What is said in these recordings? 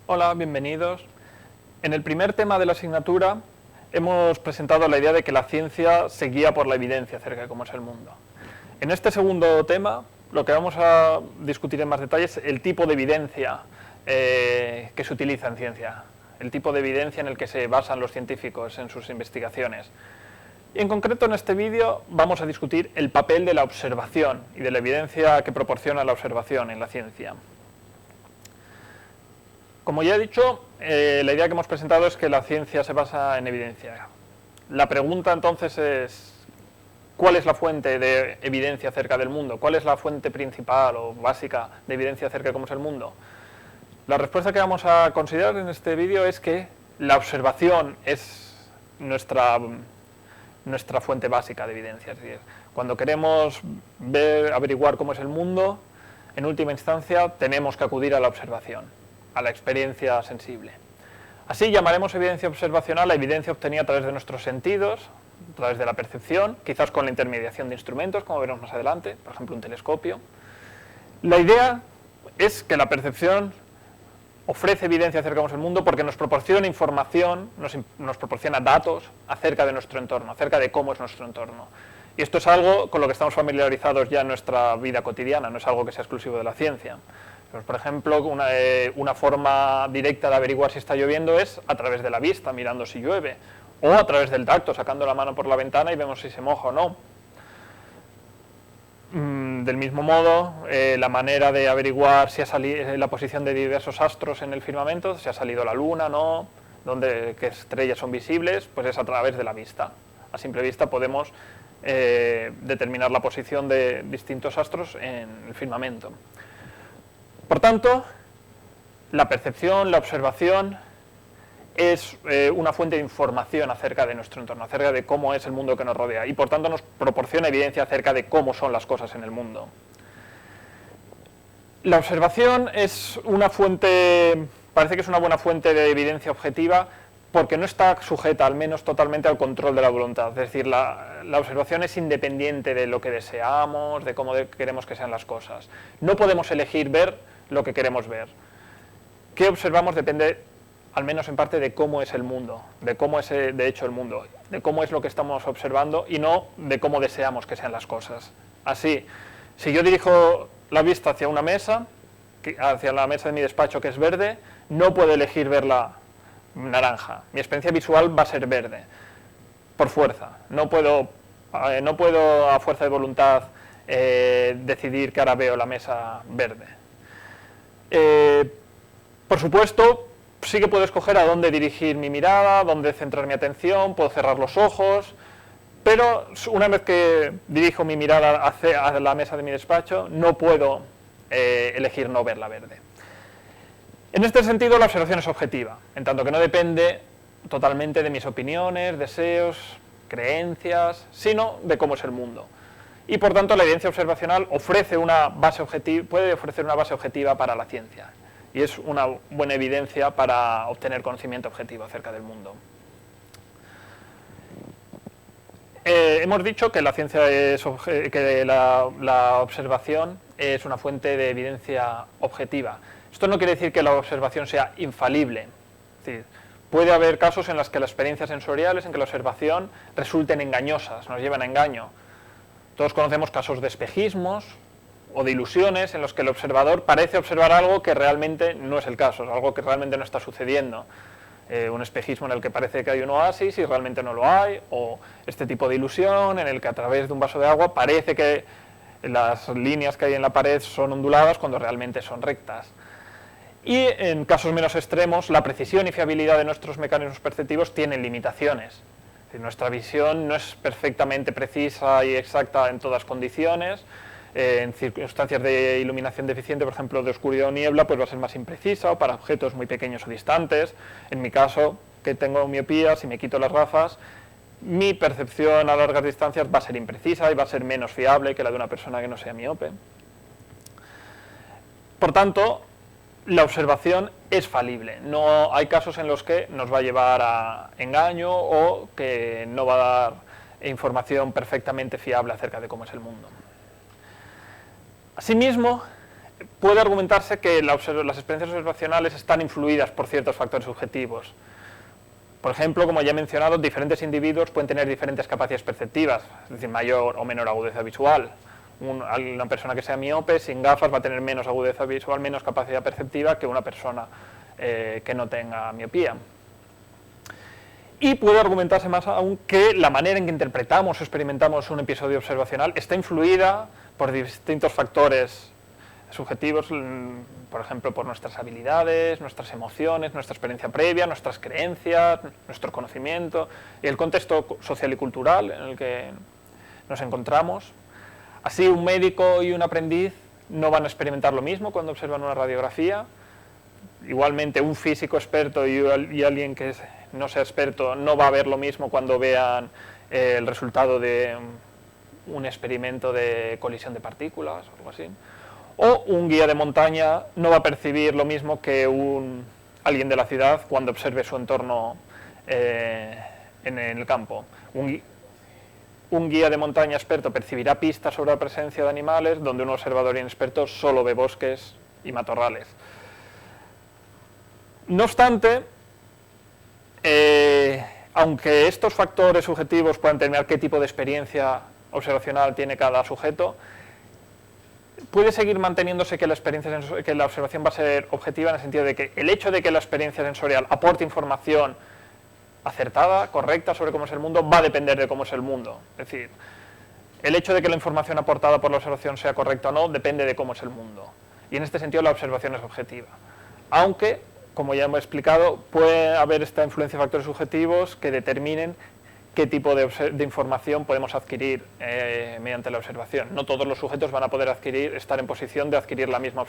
Hola, bienvenidos. En el primer tema de la asignatura hemos presentado la idea de que la ciencia se guía por la evidencia acerca de cómo es el mundo. En este segundo tema, lo que vamos a discutir en más detalle es el tipo de evidencia que se utiliza en ciencia, el tipo de evidencia en el que se basan los científicos en sus investigaciones. Y en concreto en este vídeo vamos a discutir el papel de la observación y de la evidencia que proporciona la observación en la ciencia. Como ya he dicho, la idea que hemos presentado es que la ciencia se basa en evidencia. La pregunta entonces es, ¿cuál es la fuente de evidencia acerca del mundo? ¿Cuál es la fuente principal o básica de evidencia acerca de cómo es el mundo? La respuesta que vamos a considerar en este vídeo es que la observación es nuestra fuente básica de evidencia. Es decir, cuando queremos averiguar cómo es el mundo, en última instancia tenemos que acudir a la observación, a la experiencia sensible. Así llamaremos evidencia observacional la evidencia obtenida a través de nuestros sentidos, a través de la percepción, quizás con la intermediación de instrumentos, como veremos más adelante, por ejemplo un telescopio. La idea es que la percepción ofrece evidencia acerca de cómo es el mundo porque nos proporciona información, nos proporciona datos acerca de nuestro entorno, acerca de cómo es nuestro entorno. Y esto es algo con lo que estamos familiarizados ya en nuestra vida cotidiana, no es algo que sea exclusivo de la ciencia. Pues, por ejemplo, una forma directa de averiguar si está lloviendo es a través de la vista, mirando si llueve, o a través del tacto, sacando la mano por la ventana y vemos si se moja o no. Del mismo modo, la manera de averiguar si ha salido la posición de diversos astros en el firmamento, si ha salido la luna, no, qué estrellas son visibles, pues es a través de la vista. A simple vista podemos determinar la posición de distintos astros en el firmamento. Por tanto, la percepción, la observación, es una fuente de información acerca de nuestro entorno, acerca de cómo es el mundo que nos rodea y por tanto nos proporciona evidencia acerca de cómo son las cosas en el mundo. La observación es una fuente, parece que es una buena fuente de evidencia objetiva porque no está sujeta al menos totalmente al control de la voluntad, es decir, la observación es independiente de lo que deseamos, de cómo queremos que sean las cosas. No podemos elegir ver lo que queremos ver. ¿Qué observamos? Depende al menos en parte de cómo es el mundo, de cómo es de hecho el mundo, de cómo es lo que estamos observando y no de cómo deseamos que sean las cosas. Así, si yo dirijo la vista hacia una mesa, hacia la mesa de mi despacho que es verde, no puedo elegir verla naranja. Mi experiencia visual va a ser verde, por fuerza. No puedo a fuerza de voluntad decidir que ahora veo la mesa verde. Por supuesto, sí que puedo escoger a dónde dirigir mi mirada, dónde centrar mi atención, puedo cerrar los ojos, pero una vez que dirijo mi mirada hacia la mesa de mi despacho, no puedo elegir no verla verde. En este sentido, la observación es objetiva, en tanto que no depende totalmente de mis opiniones, deseos, creencias, sino de cómo es el mundo. Y por tanto, la evidencia observacional ofrece puede ofrecer una base objetiva para la ciencia. Y es una buena evidencia para obtener conocimiento objetivo acerca del mundo. Hemos dicho que la observación es una fuente de evidencia objetiva. Esto no quiere decir que la observación sea infalible. Es decir, puede haber casos en los que las experiencias sensoriales, en que la observación resulten engañosas, nos lleven a engaño. Todos conocemos casos de espejismos o de ilusiones en los que el observador parece observar algo que realmente no es el caso, algo que realmente no está sucediendo. Un espejismo en el que parece que hay un oasis y realmente no lo hay, o este tipo de ilusión en el que a través de un vaso de agua parece que las líneas que hay en la pared son onduladas cuando realmente son rectas. Y en casos menos extremos, la precisión y fiabilidad de nuestros mecanismos perceptivos tienen limitaciones. Es decir, nuestra visión no es perfectamente precisa y exacta en todas condiciones. En circunstancias de iluminación deficiente, por ejemplo de oscuridad o niebla, pues va a ser más imprecisa, o para objetos muy pequeños o distantes. En mi caso, que tengo miopía, si me quito las gafas, mi percepción a largas distancias va a ser imprecisa y va a ser menos fiable que la de una persona que no sea miope. Por tanto, la observación es falible. No hay casos en los que nos va a llevar a engaño o que no va a dar información perfectamente fiable acerca de cómo es el mundo. Asimismo, puede argumentarse que las experiencias observacionales están influidas por ciertos factores subjetivos. Por ejemplo, como ya he mencionado, diferentes individuos pueden tener diferentes capacidades perceptivas, es decir, mayor o menor agudeza visual. Una persona que sea miope, sin gafas, va a tener menos agudeza visual, menos capacidad perceptiva que una persona que no tenga miopía. Y puede argumentarse más aún que la manera en que interpretamos o experimentamos un episodio observacional está influida por distintos factores subjetivos, por ejemplo, por nuestras habilidades, nuestras emociones, nuestra experiencia previa, nuestras creencias, nuestro conocimiento y el contexto social y cultural en el que nos encontramos. Así, un médico y un aprendiz no van a experimentar lo mismo cuando observan una radiografía. Igualmente, un físico experto y alguien que no sea experto no va a ver lo mismo cuando vean el resultado de un experimento de colisión de partículas o algo así. O un guía de montaña no va a percibir lo mismo que alguien de la ciudad cuando observe su entorno en el campo. Un guía de montaña experto percibirá pistas sobre la presencia de animales, donde un observador inexperto solo ve bosques y matorrales. No obstante, aunque estos factores subjetivos puedan determinar qué tipo de experiencia observacional tiene cada sujeto, puede seguir manteniéndose que la observación va a ser objetiva en el sentido de que el hecho de que la experiencia sensorial aporte información acertada, correcta sobre cómo es el mundo, va a depender de cómo es el mundo. Es decir, el hecho de que la información aportada por la observación sea correcta o no depende de cómo es el mundo. Y en este sentido la observación es objetiva. Aunque, como ya hemos explicado, puede haber esta influencia de factores subjetivos que determinen qué tipo de información podemos adquirir mediante la observación. No todos los sujetos van a poder estar en posición de adquirir la misma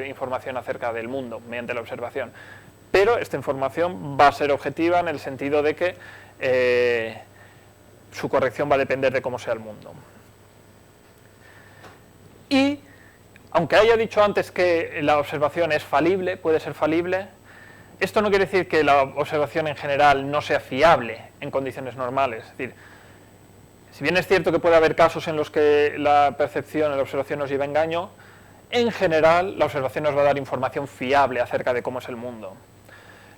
información acerca del mundo mediante la observación. Pero esta información va a ser objetiva en el sentido de que su corrección va a depender de cómo sea el mundo. Y, aunque haya dicho antes que la observación es falible, puede ser falible, esto no quiere decir que la observación en general no sea fiable en condiciones normales. Es decir, si bien es cierto que puede haber casos en los que la percepción, la observación nos lleva a engaño, en general la observación nos va a dar información fiable acerca de cómo es el mundo.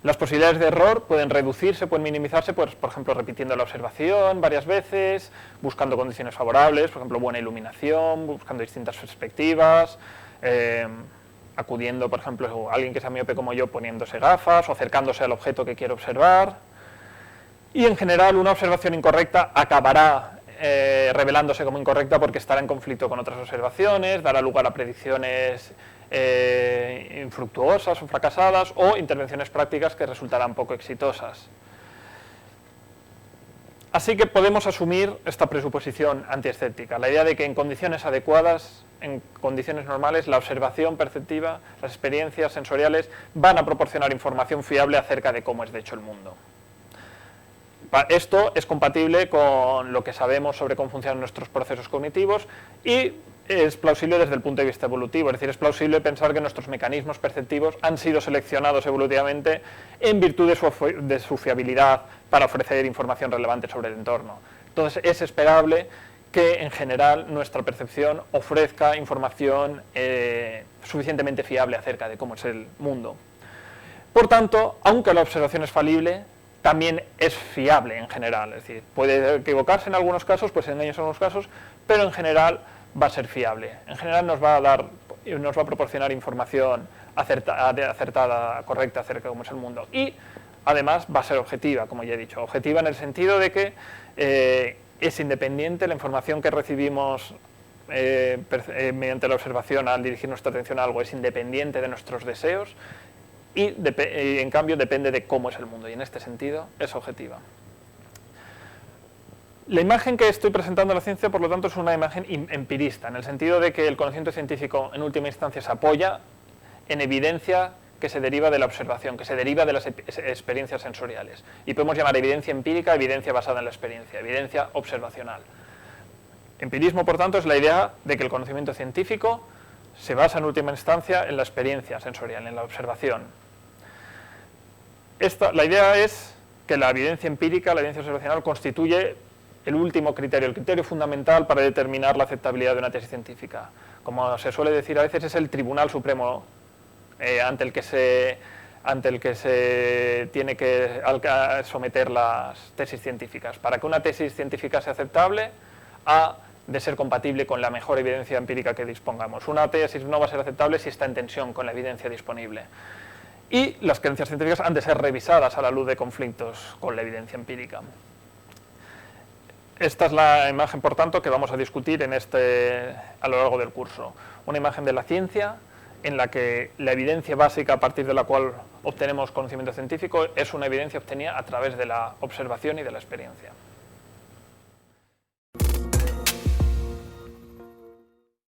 Las posibilidades de error pueden reducirse, pueden minimizarse, pues, por ejemplo, repitiendo la observación varias veces, buscando condiciones favorables, por ejemplo, buena iluminación, buscando distintas perspectivas, acudiendo, por ejemplo, a alguien que sea miope como yo, poniéndose gafas o acercándose al objeto que quiere observar. Y en general una observación incorrecta acabará revelándose como incorrecta porque estará en conflicto con otras observaciones, dará lugar a predicciones infructuosas o fracasadas o intervenciones prácticas que resultarán poco exitosas. Así que podemos asumir esta presuposición antiescéptica, la idea de que en condiciones adecuadas, en condiciones normales, la observación perceptiva, las experiencias sensoriales van a proporcionar información fiable acerca de cómo es de hecho el mundo. Esto es compatible con lo que sabemos sobre cómo funcionan nuestros procesos cognitivos y es plausible desde el punto de vista evolutivo, es decir, es plausible pensar que nuestros mecanismos perceptivos han sido seleccionados evolutivamente en virtud de su fiabilidad para ofrecer información relevante sobre el entorno. Entonces es esperable que en general nuestra percepción ofrezca información suficientemente fiable acerca de cómo es el mundo. Por tanto, aunque la observación es falible, también es fiable en general, es decir, puede equivocarse en algunos casos, puede ser engañoso en algunos casos, pero en general va a ser fiable. En general nos va a proporcionar información acertada, correcta acerca de cómo es el mundo. Y además va a ser objetiva, como ya he dicho, objetiva en el sentido de que es independiente, la información que recibimos mediante la observación al dirigir nuestra atención a algo es independiente de nuestros deseos y en cambio depende de cómo es el mundo y en este sentido es objetiva. La imagen que estoy presentando en la ciencia, por lo tanto, es una imagen empirista, en el sentido de que el conocimiento científico en última instancia se apoya en evidencia que se deriva de la observación, que se deriva de las experiencias sensoriales. Y podemos llamar evidencia empírica, evidencia basada en la experiencia, evidencia observacional. Empirismo, por tanto, es la idea de que el conocimiento científico se basa en última instancia en la experiencia sensorial, en la observación. La idea es que la evidencia empírica, la evidencia observacional, constituye el último criterio, el criterio fundamental para determinar la aceptabilidad de una tesis científica. Como se suele decir a veces, es el Tribunal Supremo ante el que se tiene que someter las tesis científicas. Para que una tesis científica sea aceptable, ha de ser compatible con la mejor evidencia empírica que dispongamos. Una tesis no va a ser aceptable si está en tensión con la evidencia disponible. Y las creencias científicas han de ser revisadas a la luz de conflictos con la evidencia empírica. Esta es la imagen, por tanto, que vamos a discutir a lo largo del curso. Una imagen de la ciencia en la que la evidencia básica a partir de la cual obtenemos conocimiento científico es una evidencia obtenida a través de la observación y de la experiencia.